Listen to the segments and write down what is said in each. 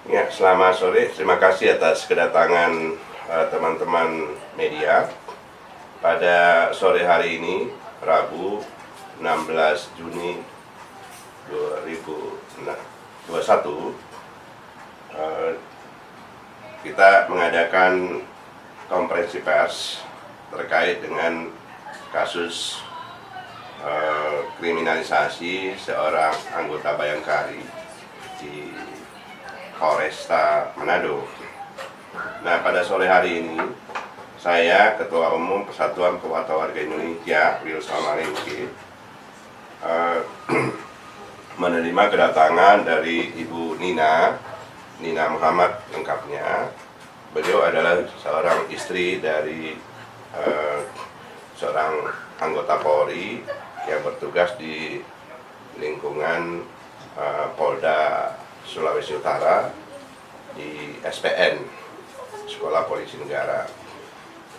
Ya, selamat sore. Terima kasih atas kedatangan teman-teman media. Pada sore hari ini, Rabu 16 Juni 2021, kita mengadakan konferensi pers terkait dengan kasus kriminalisasi seorang anggota Bayangkari di Polresta Manado. Nah, pada sore hari ini, saya Ketua Umum Persatuan Pewarta Warga Indonesia, Wilson Malengke, menerima kedatangan dari Ibu Nina Muhammad lengkapnya. Beliau adalah seorang istri dari seorang anggota Polri yang bertugas di lingkungan Polda Sulawesi Utara di SPN, Sekolah Polisi Negara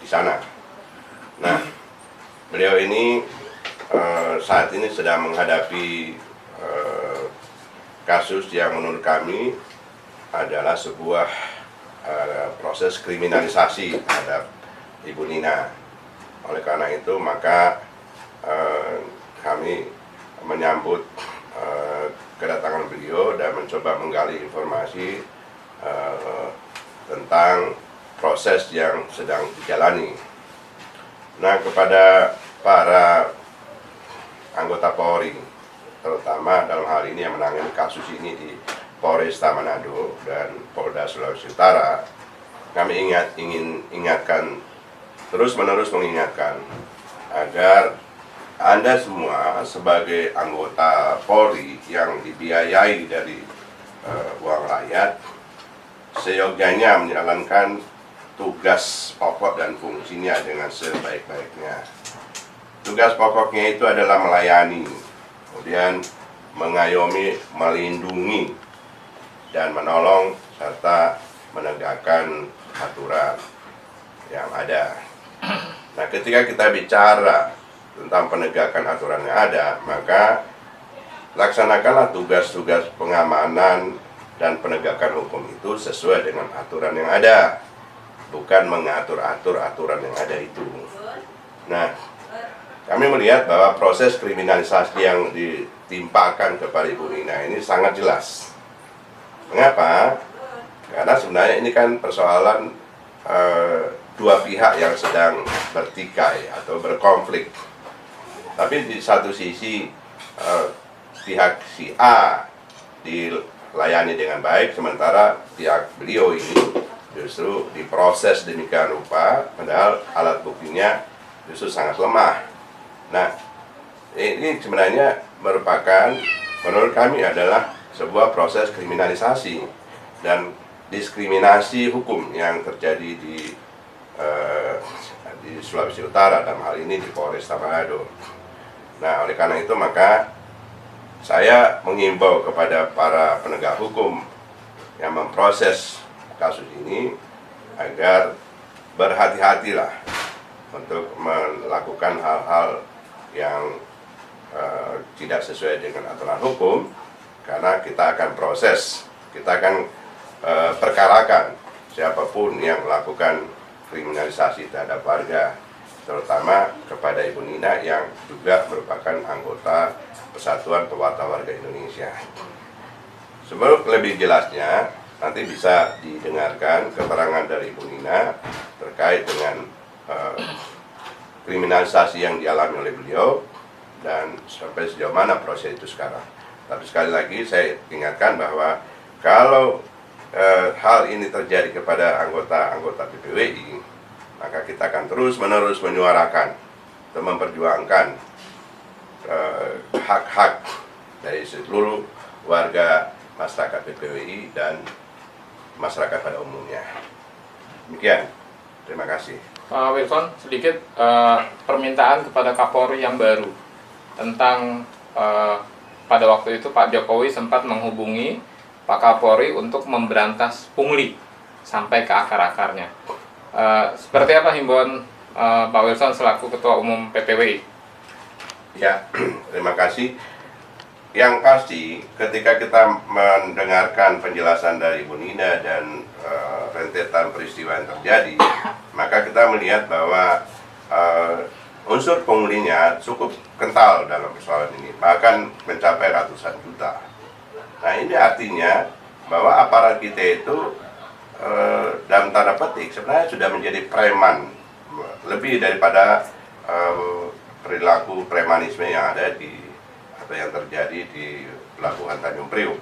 di sana. Nah, beliau ini saat ini sedang menghadapi kasus yang menurut kami adalah sebuah proses kriminalisasi terhadap Ibu Nina. Oleh karena itu, maka kami menyambut kedatangan beliau dan mencoba menggali informasi tentang proses yang sedang dijalani. Nah, kepada para anggota Polri, terutama dalam hal ini yang menangani kasus ini di Polresta Manado dan Polda Sulawesi Utara, kami ingin ingatkan, terus-menerus mengingatkan agar Anda semua sebagai anggota Polri yang dibiayai dari uang rakyat seyogyanya menjalankan tugas pokok dan fungsinya dengan sebaik-baiknya. Tugas pokoknya itu adalah melayani, kemudian mengayomi, melindungi, dan menolong serta menegakkan aturan yang ada. Nah, ketika kita bicara tentang penegakan aturan yang ada, maka laksanakanlah tugas-tugas pengamanan dan penegakan hukum itu sesuai dengan aturan yang ada, bukan mengatur-atur aturan yang ada itu. Nah, kami melihat bahwa proses kriminalisasi yang ditimpakan kepada Ibu Nina ini sangat jelas. Mengapa? Karena sebenarnya ini kan persoalan dua pihak yang sedang bertikai atau berkonflik. Tapi di satu sisi pihak si A dilayani dengan baik, sementara pihak beliau ini justru diproses demikian rupa, padahal alat buktinya justru sangat lemah. Nah, ini sebenarnya merupakan, menurut kami adalah sebuah proses kriminalisasi dan diskriminasi hukum yang terjadi di Sulawesi Utara, dalam hal ini di Polresta Manado. Nah, oleh karena itu maka saya mengimbau kepada para penegak hukum yang memproses kasus ini agar berhati-hatilah untuk melakukan hal-hal yang tidak sesuai dengan aturan hukum, karena kita akan proses, kita akan perkarakan siapapun yang melakukan kriminalisasi terhadap warga, terutama kepada Ibu Nina yang juga merupakan anggota Persatuan Pewarta Warga Indonesia. Sebelum lebih jelasnya, nanti bisa didengarkan keterangan dari Ibu Nina terkait dengan kriminalisasi yang dialami oleh beliau dan sampai sejauh mana proses itu sekarang. Tapi sekali lagi saya ingatkan bahwa kalau hal ini terjadi kepada anggota PPWI, maka kita akan terus-menerus menyuarakan dan memperjuangkan hak-hak dari seluruh warga masyarakat PPWI dan masyarakat pada umumnya. Demikian, terima kasih. Pak Wilson, sedikit permintaan kepada Kapolri yang baru tentang pada waktu itu Pak Jokowi sempat menghubungi Pak Kapolri untuk memberantas pungli sampai ke akar-akarnya. Seperti apa himbauan Pak Wilson selaku Ketua Umum PPWI? Ya, terima kasih. yang pasti ketika kita mendengarkan penjelasan dari Bu Nina dan rentetan peristiwa yang terjadi, maka kita melihat bahwa unsur punglinya cukup kental dalam persoalan ini, bahkan mencapai ratusan juta. Nah, ini artinya bahwa aparat kita itu dalam tanda petik sebenarnya sudah menjadi preman, lebih daripada perilaku premanisme yang ada di atau yang terjadi di Pelabuhan Tanjung Priok.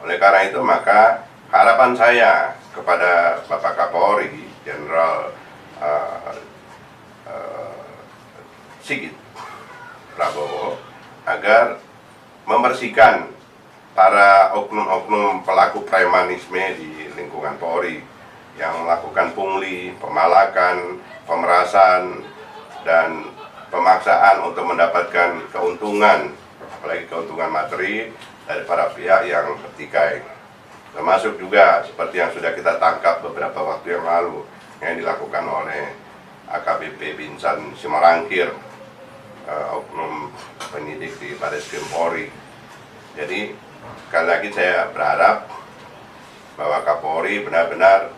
Oleh karena itu, maka harapan saya kepada Bapak Kapolri Jenderal Sigit Prabowo agar membersihkan para oknum-oknum pelaku premanisme di lingkungan Polri yang melakukan pungli, pemalakan, pemerasan, dan pemaksaan untuk mendapatkan keuntungan, apalagi keuntungan materi dari para pihak yang bertikai. Termasuk juga seperti yang sudah kita tangkap beberapa waktu yang lalu yang dilakukan oleh AKBP Binsan Simarangkir, oknum penyidik di Barreskrim Polri. Jadi sekali lagi saya berharap bahwa Kapolri benar-benar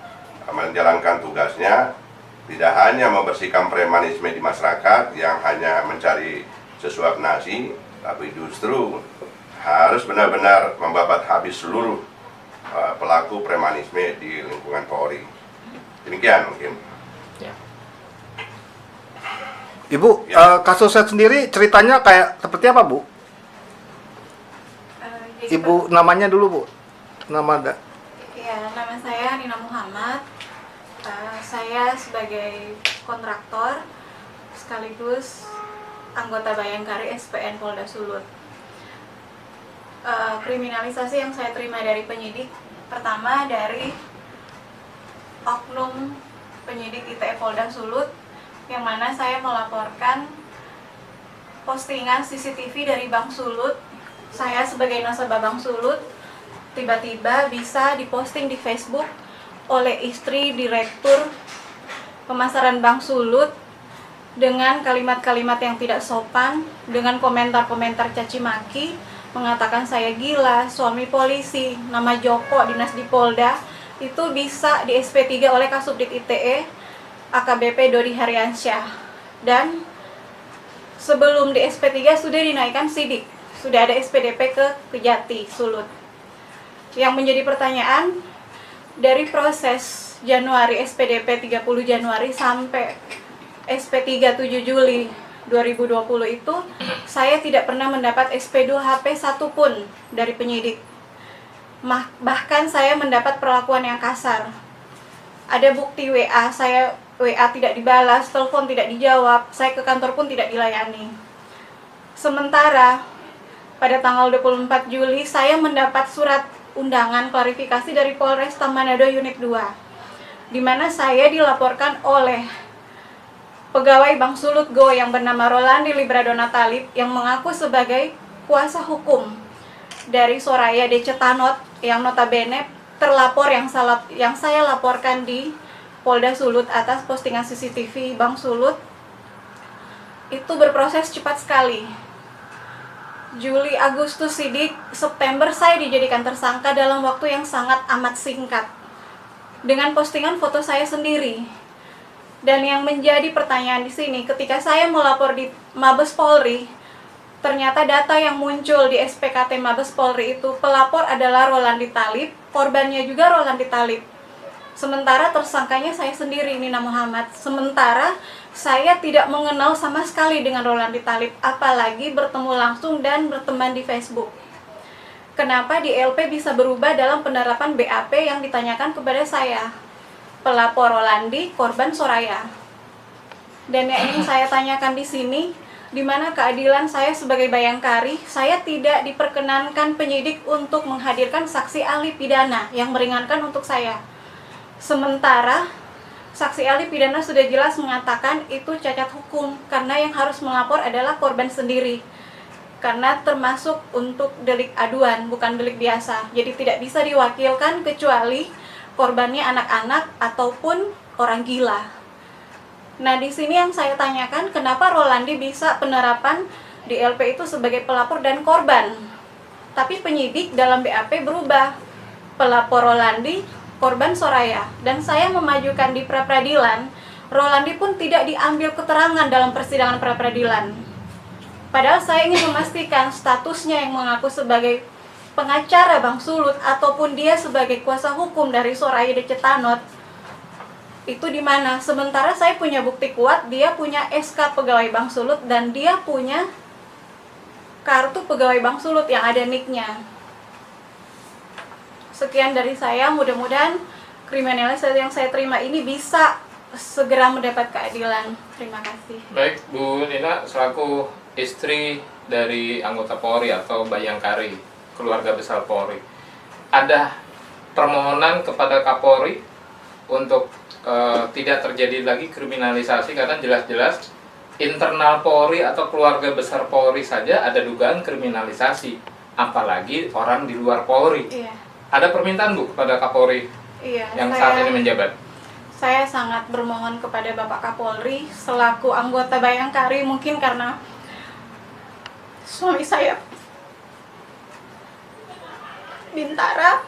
menjalankan tugasnya, tidak hanya membersihkan premanisme di masyarakat yang hanya mencari sesuap nasi, tapi justru harus benar-benar membabat habis seluruh pelaku premanisme di lingkungan Polri. Demikian mungkin. Ya. Ibu, kasusnya sendiri ceritanya kayak seperti apa, Bu? Ibu namanya dulu, Bu. Nama nama saya Nina Muhammad. Saya sebagai kontraktor sekaligus anggota Bayangkari SPN Polda Sulut. Kriminalisasi yang saya terima dari penyidik, pertama dari oknum penyidik ITE Polda Sulut, yang mana saya melaporkan postingan CCTV dari Bank Sulut. Saya sebagai nasabah Bank Sulut tiba-tiba bisa diposting di Facebook oleh istri Direktur Pemasaran Bank Sulut dengan kalimat-kalimat yang tidak sopan, dengan komentar-komentar caci maki, mengatakan saya gila, suami polisi, nama Joko, dinas di Polda, itu bisa di SP3 oleh Kasubdit ITE AKBP Dodi Haryansyah. Dan sebelum di SP3 sudah dinaikkan sidik, sudah ada SPDP ke Kejati, Sulut. Yang menjadi pertanyaan, dari proses Januari SPDP 30 Januari sampai SP3 7 Juli 2020 itu, saya tidak pernah mendapat SP2 HP satupun dari penyidik. Bahkan saya mendapat perlakuan yang kasar. Ada bukti WA, saya WA tidak dibalas, telepon tidak dijawab, saya ke kantor pun tidak dilayani. Sementara pada tanggal 24 Juli saya mendapat surat undangan klarifikasi dari Polresta Manado Unit 2, di mana saya dilaporkan oleh pegawai Bank Sulut Go yang bernama Rolandi Libradona Talib yang mengaku sebagai kuasa hukum dari Soraya DC Tanot yang notabene terlapor yang saya laporkan di Polda Sulut atas postingan CCTV Bank Sulut. Itu berproses cepat sekali. Juli, Agustus sidik, September saya dijadikan tersangka dalam waktu yang sangat amat singkat dengan postingan foto saya sendiri. Dan yang menjadi pertanyaan di sini, ketika saya melapor di Mabes Polri, ternyata data yang muncul di SPKT Mabes Polri itu pelapor adalah Rolandi Talib, korbannya juga Rolandi Talib. Sementara tersangkanya saya sendiri, Nina Muhammad. Sementara saya tidak mengenal sama sekali dengan Rolandi Talib, apalagi bertemu langsung dan berteman di Facebook. Kenapa di LP bisa berubah dalam penerapan BAP yang ditanyakan kepada saya? Pelapor Rolandi, korban Soraya. Dan yang ingin saya tanyakan di sini, di mana keadilan saya sebagai Bayangkari, saya tidak diperkenankan penyidik untuk menghadirkan saksi ahli pidana yang meringankan untuk saya. Sementara saksi ahli pidana sudah jelas mengatakan itu cacat hukum karena yang harus melapor adalah korban sendiri. Karena termasuk untuk delik aduan, bukan delik biasa. Jadi tidak bisa diwakilkan kecuali korbannya anak-anak ataupun orang gila. Nah, di sini yang saya tanyakan, kenapa Rolandi bisa penerapan di LP itu sebagai pelapor dan korban? Tapi penyidik dalam BAP berubah. Pelapor Rolandi, korban Soraya. Dan saya memajukan di pra-peradilan, Rolandi pun tidak diambil keterangan dalam persidangan pra-peradilan. Padahal saya ingin memastikan statusnya yang mengaku sebagai pengacara Bang Sulut ataupun dia sebagai kuasa hukum dari Soraya Decetanot itu di mana. Sementara saya punya bukti kuat, dia punya SK pegawai Bang Sulut dan dia punya kartu pegawai Bang Sulut yang ada nicknya. Sekian dari saya, mudah-mudahan kriminalisasi yang saya terima ini bisa segera mendapat keadilan. Terima kasih. Baik, Bu Nina selaku istri dari anggota Polri atau Bayangkari, keluarga besar Polri, ada permohonan kepada Kapolri untuk tidak terjadi lagi kriminalisasi, karena jelas-jelas internal Polri atau keluarga besar Polri saja ada dugaan kriminalisasi, apalagi orang di luar Polri. Iya. Ada permintaan Bu kepada Kapolri yang saat ini menjabat? Saya sangat bermohon kepada Bapak Kapolri selaku anggota Bayangkari, mungkin karena suami saya Bintara,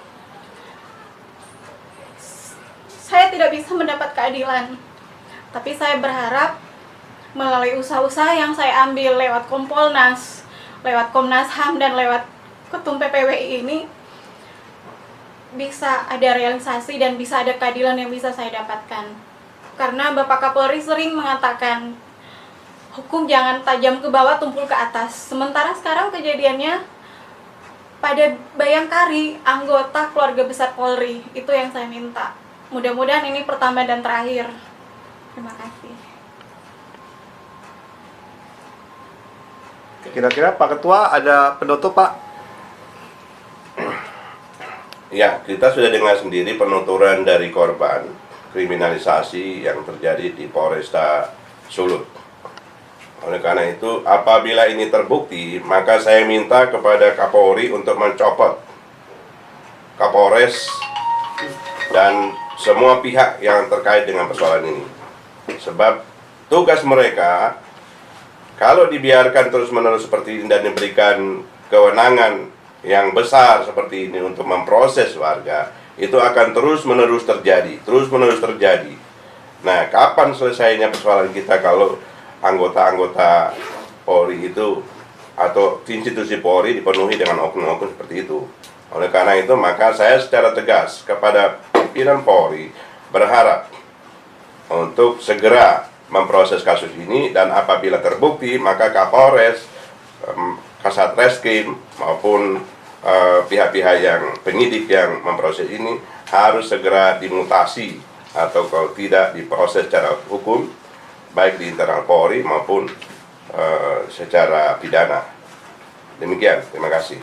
saya tidak bisa mendapat keadilan. Tapi saya berharap melalui usaha-usaha yang saya ambil lewat Kompolnas, lewat Komnas HAM, dan lewat Ketum PPWI ini bisa ada realisasi dan bisa ada keadilan yang bisa saya dapatkan. Karena Bapak Kapolri sering mengatakan hukum jangan tajam ke bawah, tumpul ke atas. Sementara sekarang kejadiannya pada Bayangkari, anggota keluarga besar Polri. Itu yang saya minta. Mudah-mudahan ini pertama dan terakhir. Terima kasih. Kira-kira Pak Ketua ada penutup, Pak? Ya, kita sudah dengar sendiri penuturan dari korban kriminalisasi yang terjadi di Polresta Sulut. Oleh karena itu, apabila ini terbukti, maka saya minta kepada Kapolri untuk mencopot Kapolres dan semua pihak yang terkait dengan persoalan ini. Sebab tugas mereka, kalau dibiarkan terus-menerus seperti ini dan diberikan kewenangan yang besar seperti ini untuk memproses warga, itu akan terus-menerus terjadi. Nah, kapan selesainya persoalan kita kalau anggota-anggota Polri itu atau institusi Polri dipenuhi dengan oknum-oknum seperti itu? Oleh karena itu, maka saya secara tegas kepada pimpinan Polri berharap untuk segera memproses kasus ini, dan apabila terbukti, maka Kapolres, Kasat Reskrim maupun pihak-pihak yang penyidik yang memproses ini harus segera dimutasi atau kalau tidak diproses secara hukum, baik di internal Polri maupun secara pidana. Demikian, terima kasih.